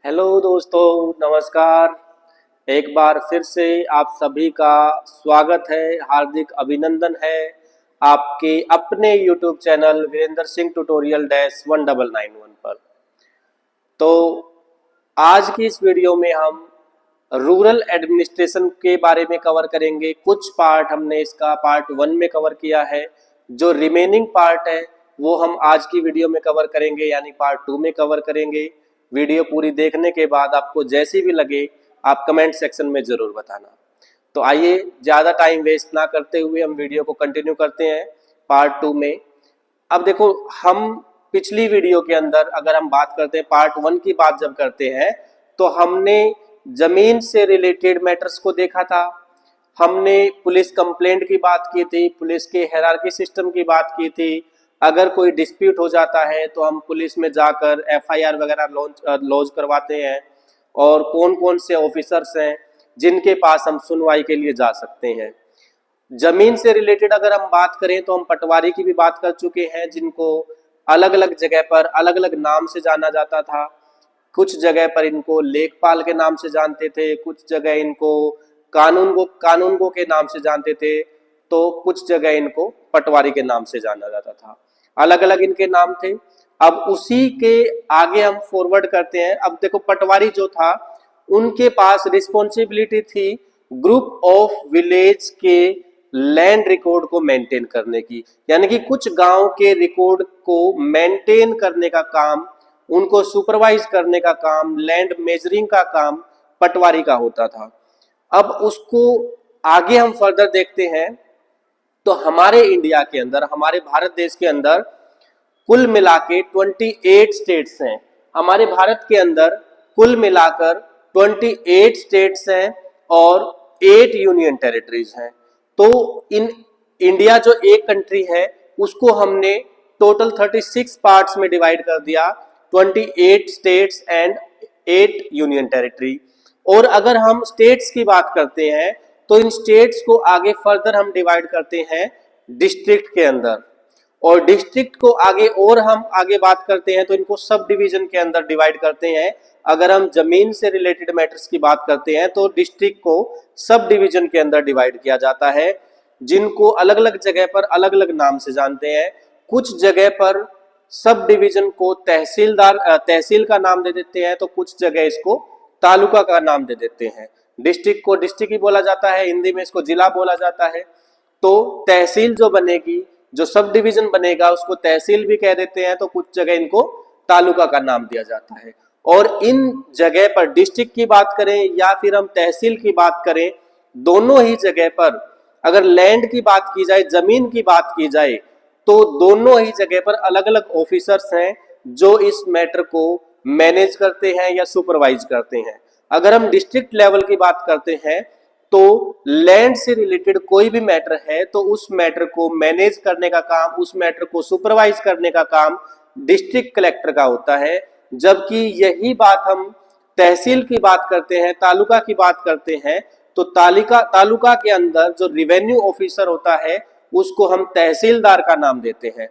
Hello दोस्तों, नमस्कार। एक बार फिर से आप सभी का स्वागत है, हार्दिक अभिनंदन है आपके अपने YouTube channel Virendra Singh tutorial dash 1991 पर। तो आज की इस वीडियो में हम रूरल एडमिनिस्ट्रेशन के बारे में कवर करेंगे। कुछ पार्ट हमने इसका पार्ट 1 में कवर किया है, जो रिमेनिंग पार्ट है वो हम आज की वीडियो में कवर करेंगे, यानी पार्ट 2 में कवर करेंगे। वीडियो पूरी देखने के बाद आपको जैसी भी लगे आप कमेंट सेक्शन में ज़रूर बताना। तो आइए ज़्यादा टाइम वेस्ट ना करते हुए हम वीडियो को कंटिन्यू करते हैं पार्ट 2 में। अब देखो, हम पिछली वीडियो के अंदर अगर हम बात करते हैं पार्ट 1 की बात जब करते हैं तो हमने जमीन से रिलेटेड मैटर्स को देखा था। हमने पुलिस कंप्लेंट की बात की थी, पुलिस के हायरार्की सिस्टम की बात की थी। अगर कोई डिस्प्यूट हो जाता है तो हम पुलिस में जाकर एफआईआर वगैरह लॉन्च करवाते हैं, और कौन कौन से ऑफिसर्स हैं जिनके पास हम सुनवाई के लिए जा सकते हैं। जमीन से रिलेटेड अगर हम बात करें तो हम पटवारी की भी बात कर चुके हैं, जिनको अलग अलग जगह पर अलग अलग नाम से जाना जाता था। कुछ जगह पर इनको लेखपाल के नाम से जानते थे, कुछ जगह इनको कानूनगो के नाम से जानते थे, तो कुछ जगह इनको पटवारी के नाम से जाना जाता था। अलग अलग इनके नाम थे। अब उसी के आगे हम फॉरवर्ड करते हैं। अब देखो, पटवारी जो था उनके पास रिस्पॉन्सिबिलिटी थी ग्रुप ऑफ विलेज के लैंड रिकॉर्ड को मेंटेन करने की, यानी कि कुछ गांव के रिकॉर्ड को मेंटेन करने का काम, उनको सुपरवाइज करने का काम, लैंड मेजरिंग का काम पटवारी का होता था। अब उसको आगे हम फर्दर देखते हैं तो हमारे इंडिया के अंदर, हमारे भारत देश के अंदर कुल मिला के 28 स्टेट्स हैं। हमारे भारत के अंदर कुल मिलाकर 28 स्टेट्स हैं और 8 यूनियन टेरिटरीज हैं। तो इन इंडिया जो एक कंट्री है उसको हमने टोटल 36 पार्ट्स में डिवाइड कर दिया, 28 स्टेट्स एंड 8 यूनियन टेरिटरी। और अगर हम स्टेट्स की बात करते हैं तो इन स्टेट्स को आगे फर्दर हम डिवाइड करते हैं डिस्ट्रिक्ट के अंदर, और डिस्ट्रिक्ट को आगे और हम आगे बात करते हैं तो इनको सब डिवीजन के अंदर डिवाइड करते हैं। अगर हम जमीन से रिलेटेड मैटर्स की बात करते हैं तो डिस्ट्रिक्ट को सब डिवीजन के अंदर डिवाइड किया जाता है, जिनको अलग अलग जगह पर अलग अलग नाम से जानते हैं। कुछ जगह पर सब डिवीजन को तहसील का नाम दे देते हैं, तो कुछ जगह इसको तालुका का नाम दे देते हैं। डिस्ट्रिक्ट को डिस्ट्रिक्ट ही बोला जाता है, हिंदी में इसको जिला बोला जाता है। तो तहसील जो बनेगी, जो सब डिवीजन बनेगा उसको तहसील भी कह देते हैं, तो कुछ जगह इनको तालुका का नाम दिया जाता है। और इन जगह पर डिस्ट्रिक्ट की बात करें या फिर हम तहसील की बात करें, दोनों ही जगह पर अगर लैंड की बात की जाए, जमीन की बात की जाए, तो दोनों ही जगह पर अलग अलग ऑफिसर्स हैं जो इस मैटर को मैनेज करते हैं या सुपरवाइज करते हैं। अगर हम डिस्ट्रिक्ट लेवल की बात करते हैं तो लैंड से रिलेटेड कोई भी मैटर है तो उस मैटर को मैनेज करने का काम, उस मैटर को सुपरवाइज करने का काम डिस्ट्रिक्ट कलेक्टर का होता है। जबकि यही बात हम तहसील की बात करते हैं, तालुका की बात करते हैं, तो तालुका के अंदर जो रिवेन्यू ऑफिसर होता है उसको हम तहसीलदार का नाम देते हैं।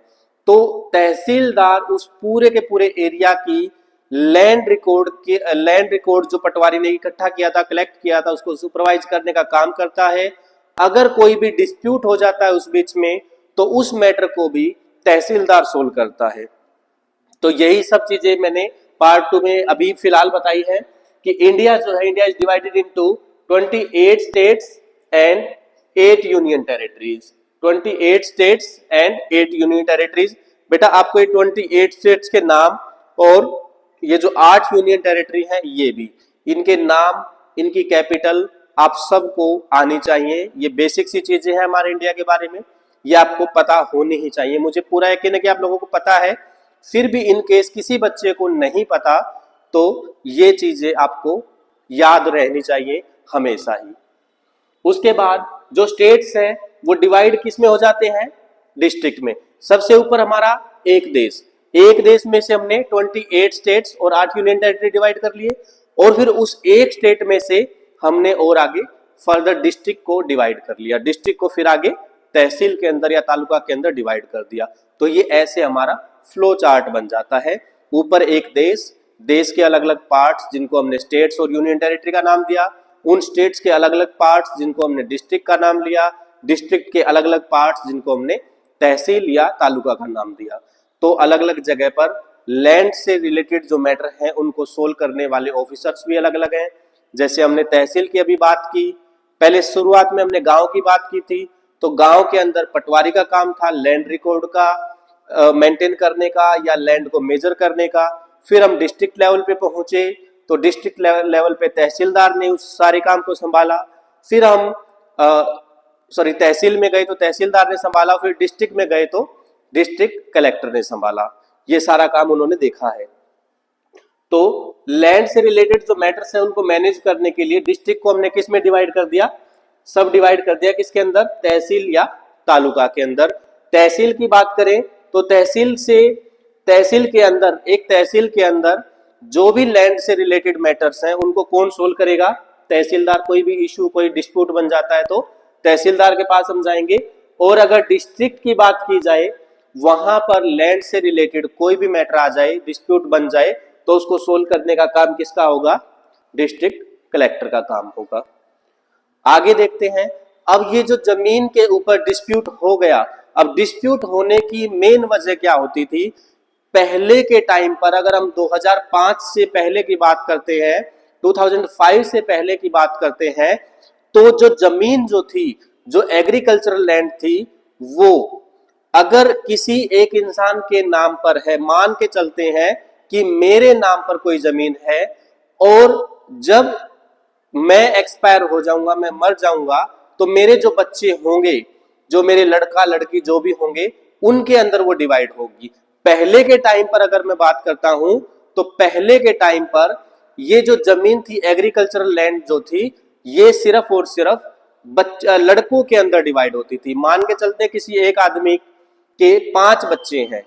तो तहसीलदार उस पूरे के पूरे एरिया की लैंड रिकॉर्ड जो पटवारी ने इकट्ठा किया था, कलेक्ट किया था, उसको सुपरवाइज करने का काम करता है। अगर कोई भी डिस्प्यूट हो जाता है उस बीच में तो उस मैटर को भी तहसीलदार सोल्व करता है। तो यही सब चीजें मैंने पार्ट 2 में अभी फिलहाल बताई है कि इंडिया जो है, India is divided into 28 states and 8 union territories. 28 states and 8 union territories. बेटा आपको ये 28 स्टेट्स के नाम और ये जो 8 यूनियन टेरिटरी है ये भी, इनके नाम, इनकी कैपिटल आप सबको आनी चाहिए। ये बेसिक सी चीजें हैं हमारे इंडिया के बारे में, ये आपको पता होनी ही चाहिए। मुझे पूरा यकीन है कि आप लोगों को पता है, फिर भी इन केस किसी बच्चे को नहीं पता तो ये चीजें आपको याद रहनी चाहिए हमेशा ही। उसके बाद जो स्टेट्स हैं वो डिवाइड किस में हो जाते हैं? डिस्ट्रिक्ट में। सबसे ऊपर हमारा एक देश, एक देश में से हमने 28 स्टेट्स और 8 यूनियन टेरिटरी डिवाइड कर लिए, और फिर उस एक स्टेट में से हमने और आगे फर्दर डिस्ट्रिक्ट को डिवाइड कर लिया। डिस्ट्रिक्ट को फिर आगे तहसील के अंदर या तालुका के अंदर डिवाइड कर दिया। तो ये ऐसे हमारा फ्लो चार्ट बन जाता है। ऊपर एक देश, देश के अलग अलग पार्ट्स जिनको हमने स्टेट्स और यूनियन टेरिटरी का नाम दिया, उन स्टेट्स के अलग अलग पार्ट्स जिनको हमने डिस्ट्रिक्ट का नाम लिया, डिस्ट्रिक्ट के अलग अलग पार्ट्स जिनको हमने तहसील या तालुका का नाम दिया। तो अलग अलग जगह पर लैंड से रिलेटेड जो मैटर हैं उनको सोल्व करने वाले ऑफिसर्स भी अलग अलग हैं। जैसे हमने तहसील की अभी बात की, पहले शुरुआत में हमने गांव की बात की थी, तो गांव के अंदर पटवारी का काम था लैंड रिकॉर्ड का मेंटेन करने का या लैंड को मेजर करने का। फिर हम डिस्ट्रिक्ट लेवल पे पहुंचे तो डिस्ट्रिक्ट लेवल पे तहसीलदार ने उस सारे काम को संभाला। फिर हम तहसील में गए तो तहसीलदार ने संभाला, फिर डिस्ट्रिक्ट में गए तो डिस्ट्रिक्ट कलेक्टर ने संभाला। ये सारा काम उन्होंने देखा है। तो लैंड से रिलेटेड जो मैटर्स हैं उनको मैनेज करने के लिए डिस्ट्रिक्ट को हमने किस में डिवाइड कर दिया, सब डिवाइड कर दिया किसके अंदर, तहसील या तालुका के अंदर। तहसील की बात करें तो तहसील के अंदर जो भी लैंड से रिलेटेड मैटर्स हैं उनको कौन सोल्व करेगा, तहसीलदार। कोई भी इशू, कोई डिस्प्यूट बन जाता है तो तहसीलदार के पास हम जाएंगे। और अगर डिस्ट्रिक्ट की बात की जाए, वहां पर लैंड से रिलेटेड कोई भी मैटर आ जाए, डिस्प्यूट बन जाए, तो उसको सोल्व करने का काम किसका होगा, डिस्ट्रिक्ट कलेक्टर का काम होगा। आगे देखते हैं। अब ये जो जमीन के ऊपर डिस्प्यूट हो गया, अब डिस्प्यूट होने की मेन वजह क्या होती थी, पहले के टाइम पर अगर हम 2005 से पहले की बात करते हैं, 2005 से पहले की बात करते हैं, तो जो जमीन जो थी, जो एग्रीकल्चरल लैंड थी, वो अगर किसी एक इंसान के नाम पर है, मान के चलते हैं कि मेरे नाम पर कोई जमीन है और जब मैं एक्सपायर हो जाऊंगा, मैं मर जाऊंगा, तो मेरे जो बच्चे होंगे, जो मेरे लड़का लड़की जो भी होंगे, उनके अंदर वो डिवाइड होगी। पहले के टाइम पर अगर मैं बात करता हूं तो पहले के टाइम पर ये जो जमीन थी, एग्रीकल्चरल लैंड जो थी, ये सिर्फ और सिर्फ लड़कों के अंदर डिवाइड होती थी। मान के चलते किसी एक आदमी के 5 बच्चे हैं,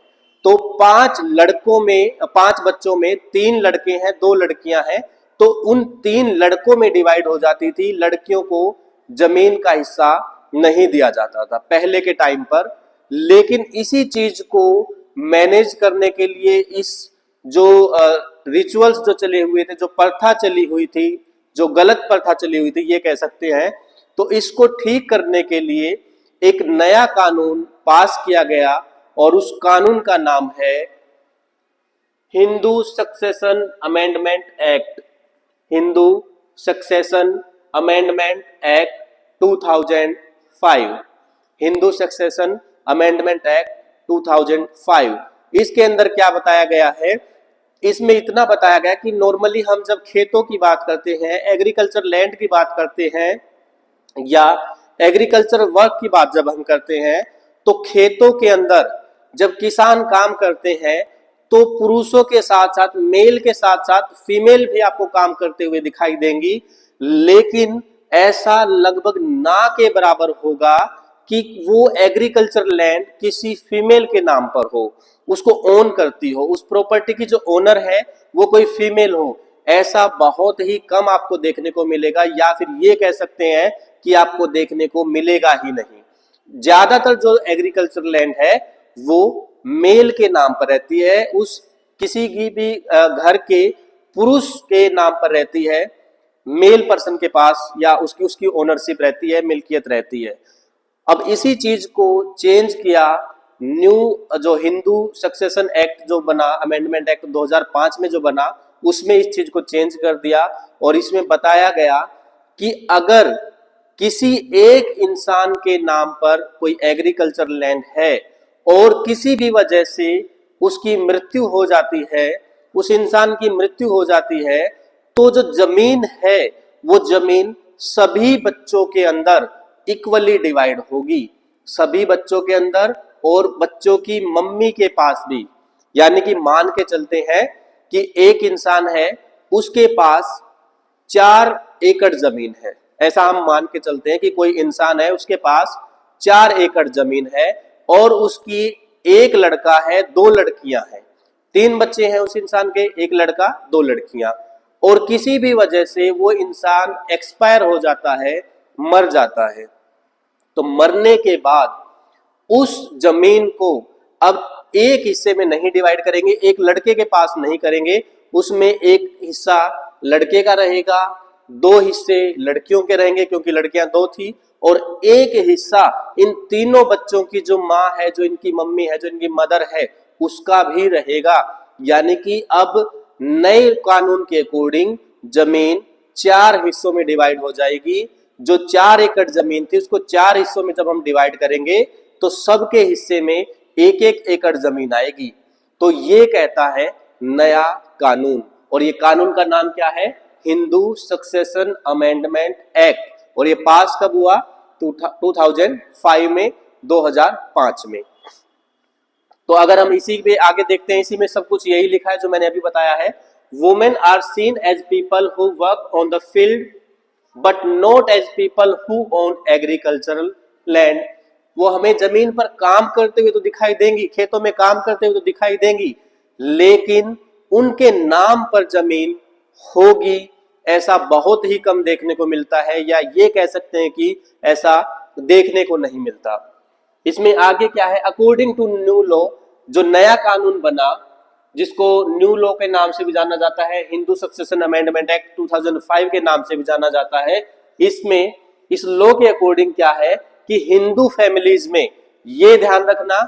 तो 5 बच्चों में 3 लड़के हैं, 2 लड़कियां हैं, तो उन 3 लड़कों में डिवाइड हो जाती थी। लड़कियों को जमीन का हिस्सा नहीं दिया जाता था पहले के टाइम पर। लेकिन इसी चीज को मैनेज करने के लिए इस जो रिचुअल्स जो चले हुए थे, जो प्रथा चली हुई थी, जो गलत प्रथा चली हुई थी, ये कह सकते हैं, तो इसको ठीक करने के लिए एक नया कानून पास किया गया और उस कानून का नाम है Hindu succession amendment act. Hindu succession amendment act 2005। Hindu succession amendment act 2005। इसके अंदर क्या बताया गया है, इसमें इतना बताया गया कि नॉर्मली हम जब खेतों की बात करते हैं, एग्रीकल्चर लैंड की बात करते हैं या एग्रीकल्चर वर्क की बात जब हम करते हैं, तो खेतों के अंदर जब किसान काम करते हैं तो पुरुषों के साथ साथ, मेल के साथ साथ फीमेल भी आपको काम करते हुए दिखाई देंगी। लेकिन ऐसा लगभग ना के बराबर होगा कि वो एग्रीकल्चर लैंड किसी फीमेल के नाम पर हो, उसको ओन करती हो, उस प्रॉपर्टी की जो ओनर है वो कोई फीमेल हो। ऐसा बहुत ही कम आपको देखने को मिलेगा, या फिर ये कह सकते हैं कि आपको देखने को मिलेगा ही नहीं। ज्यादातर जो एग्रीकल्चर लैंड है वो मेल के नाम पर रहती है, उस किसी की भी घर के पुरुष के नाम पर रहती है, मेल पर्सन के पास, या उसकी ओनरशिप रहती है, मिल्कियत रहती है। अब इसी चीज को चेंज किया, न्यू जो हिंदू सक्सेशन एक्ट जो बना, अमेंडमेंट एक्ट 2005 में जो बना, उसमें इस चीज को चेंज कर दिया और इसमें बताया गया कि अगर किसी एक इंसान के नाम पर कोई एग्रीकल्चर लैंड है और किसी भी वजह से उसकी मृत्यु हो जाती है, उस इंसान की मृत्यु हो जाती है, तो जो जमीन है वो जमीन सभी बच्चों के अंदर इक्वली डिवाइड होगी, सभी बच्चों के अंदर और बच्चों की मम्मी के पास भी। यानी कि मान के चलते हैं कि एक इंसान है, उसके पास 4 एकड़ जमीन है, ऐसा हम मान के चलते हैं कि कोई इंसान है, उसके पास 4 एकड़ जमीन है और उसकी एक लड़का है, 2 लड़कियां हैं, 3 बच्चे हैं उस इंसान के, एक लड़का 2 लड़कियां, और किसी भी वजह से वो इंसान एक्सपायर हो जाता है, मर जाता है। तो मरने के बाद उस जमीन को अब एक हिस्से में नहीं डिवाइड करेंगे, एक लड़के के पास नहीं करेंगे, उसमें एक हिस्सा लड़के का रहेगा, 2 हिस्से लड़कियों के रहेंगे क्योंकि लड़कियां 2 थी, और एक हिस्सा इन तीनों बच्चों की जो माँ है, जो इनकी मम्मी है, जो इनकी मदर है, उसका भी रहेगा। यानी कि अब नए कानून के अकॉर्डिंग जमीन 4 हिस्सों में डिवाइड हो जाएगी। जो 4 एकड़ जमीन थी उसको 4 हिस्सों में जब हम डिवाइड करेंगे तो सबके हिस्से में एक एक एकड़ जमीन आएगी। तो ये कहता है नया कानून, और ये कानून का नाम क्या है? हिंदू सक्सेशन अमेंडमेंट एक्ट, और ये पास कब हुआ? 2005 में, 2005 में। तो अगर हम इसी पे आगे देखते हैं, इसी में सब कुछ यही लिखा है जो मैंने अभी बताया है। Women are seen as people who work on the field but not as people who own agricultural land. वो हमें जमीन पर काम करते हुए तो दिखाई देंगी, खेतों में काम करते हुए तो दिखाई देंगी, लेकिन उनके नाम पर जमीन होगी ऐसा बहुत ही कम देखने को मिलता है, या ये कह सकते हैं कि ऐसा देखने को नहीं मिलता। इसमें आगे क्या है? अकॉर्डिंग टू न्यू लॉ, जो नया कानून बना, जिसको न्यू लॉ के नाम से भी जाना जाता है, हिंदू सक्सेशन अमेंडमेंट एक्ट 2005 के नाम से भी जाना जाता है, इसमें इस लॉ के अकॉर्डिंग क्या है कि हिंदू फैमिलीज में, ये ध्यान रखना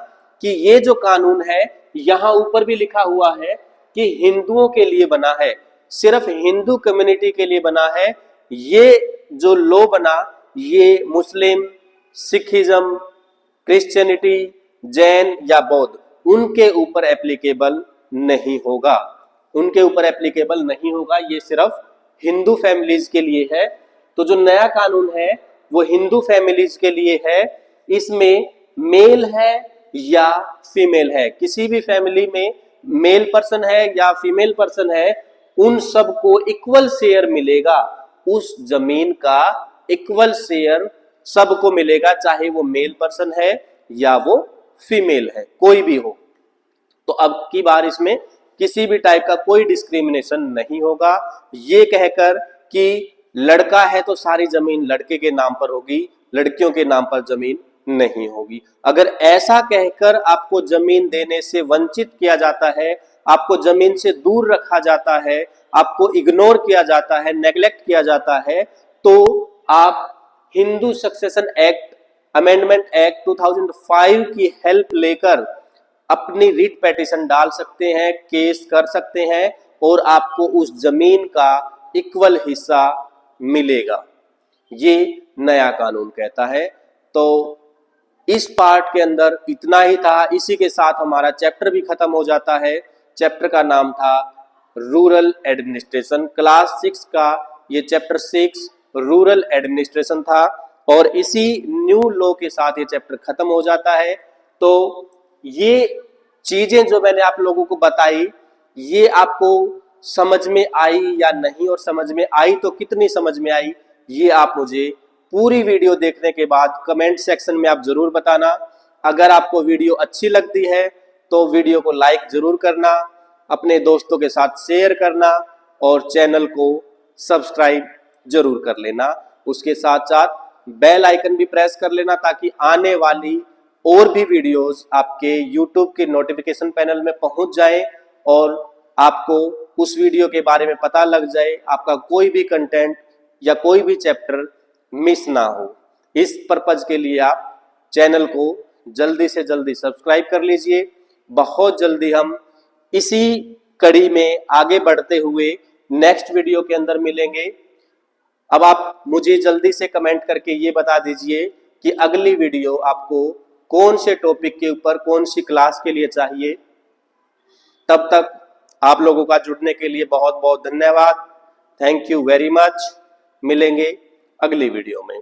कि ये जो कानून है यहां ऊपर भी लिखा हुआ है कि हिंदुओं के लिए बना है, सिर्फ हिंदू कम्युनिटी के लिए बना है। ये जो लॉ बना ये मुस्लिम, सिखिज्म, क्रिश्चियनिटी, जैन या बौद्ध, उनके ऊपर एप्लीकेबल नहीं होगा, उनके ऊपर एप्लीकेबल नहीं होगा, ये सिर्फ हिंदू फैमिलीज के लिए है। तो जो नया कानून है वो हिंदू फैमिलीज के लिए है। इसमें मेल है या फीमेल है, किसी भी फैमिली में मेल पर्सन है या फीमेल पर्सन है, उन सबको इक्वल शेयर मिलेगा, उस जमीन का इक्वल शेयर सबको मिलेगा, चाहे वो मेल पर्सन है या वो फीमेल है, कोई भी हो। तो अब की बार इसमें किसी भी टाइप का कोई डिस्क्रिमिनेशन नहीं होगा। ये कहकर कि लड़का है तो सारी जमीन लड़के के नाम पर होगी, लड़कियों के नाम पर जमीन नहीं होगी। अगर ऐसा कहकर आपको जमीन देने से वंचित किया जाता है, आपको जमीन से दूर रखा जाता है, आपको इग्नोर किया जाता है, नेग्लेक्ट किया जाता है, तो आप Hindu succession act amendment act 2005 की हेल्प लेकर अपनी रिट पेटिशन डाल सकते हैं, केस कर सकते हैं, और आपको उस जमीन का इक्वल हिस्सा मिलेगा, ये नया कानून कहता है। तो इस पार्ट के अंदर इतना ही था। इसी के साथ हमारा चैप्टर भी खत्म हो जाता है। चैप्टर का नाम था रूरल एडमिनिस्ट्रेशन, क्लास 6 का ये चैप्टर 6 रूरल एडमिनिस्ट्रेशन था, और इसी न्यू लॉ के साथ ये चैप्टर खत्म हो जाता है। तो ये चीजें जो मैंने आप लोगों को बताई, ये आपको समझ में आई या नहीं, और समझ में आई तो कितनी समझ में आई, ये आप मुझे पूरी वीडियो देखने के बाद कमेंट सेक्शन में आप जरूर बताना। अगर आपको वीडियो अच्छी लगती है तो वीडियो को लाइक जरूर करना, अपने दोस्तों के साथ शेयर करना, और चैनल को सब्सक्राइब जरूर कर लेना। उसके साथ साथ बेल आइकन भी प्रेस कर लेना, ताकि आने वाली और भी वीडियोस आपके YouTube के नोटिफिकेशन पैनल में पहुंच जाए और आपको उस वीडियो के बारे में पता लग जाए, आपका कोई भी कंटेंट या कोई भी चैप्टर मिस ना हो। इस पर्पज के लिए आप चैनल को जल्दी से जल्दी सब्सक्राइब कर लीजिए। बहुत जल्दी हम इसी कड़ी में आगे बढ़ते हुए नेक्स्ट वीडियो के अंदर मिलेंगे। अब आप मुझे जल्दी से कमेंट करके ये बता दीजिए कि अगली वीडियो आपको कौन से टॉपिक के ऊपर, कौन सी क्लास के लिए चाहिए। तब तक आप लोगों का जुड़ने के लिए बहुत बहुत धन्यवाद। Thank you very much. मिलेंगे अगली वीडियो में।